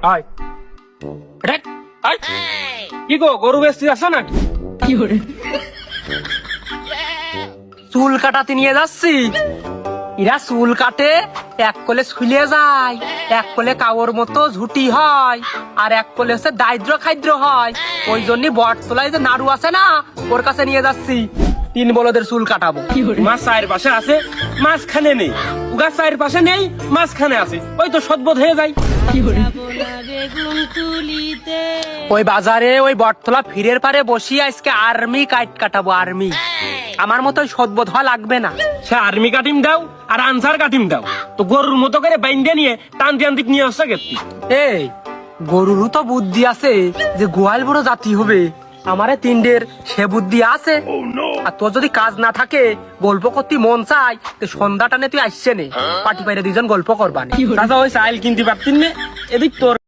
আয় দেখ, আয়। কি গো গরু বেচতে আসো নাকি? চুল কাটাতে নিয়ে যাচ্ছি। এরা চুল কাটে, এক কোলে শুলে যায়, এক কোলে কাওর মতো ঝুটি হয়, আর এক কোলে হচ্ছে দারিদ্র খাদ্র হয়। ওই জন্য বটতলায় যে নাড়ু আছে না, ওর কাছে নিয়ে যাচ্ছি, 3 বলদের চুল কাটাবো। মাছ চায়ের পাশে আছে, মাঝখানে নেই। গাছ চায়ের পাশে নেই, মাঝখানে আছে। ওই তো সদবোধ হয়ে যায়। ওই বাজারে ওই বটতলা ফিরের পারে বসি আজকে আর্মি কাইট কাটাবো, আর্মি। আমার মতো সদবোধ হওয়া লাগবে না। সে আর্মি কাটিম দাও আর আনসার কাটিম দাও, তো গরুর মতো করে বাইন্দে নিয়ে টানতে টানতে নিয়ে আসছে গেছি। এই গরুরও তো বুদ্ধি আছে যে গোয়াল বড় জাতি হবে, আমারে 3 সে বুদ্ধি আছে। আর তোর যদি কাজ না থাকে, গল্প করতে মন চাই, তো সন্ধ্যা টানে তুই আসছে নে, পাটি পাইরে 2জন গল্প করবানি। দাদা ওই চাইল কিনতে পারতিন না, এদিক তোর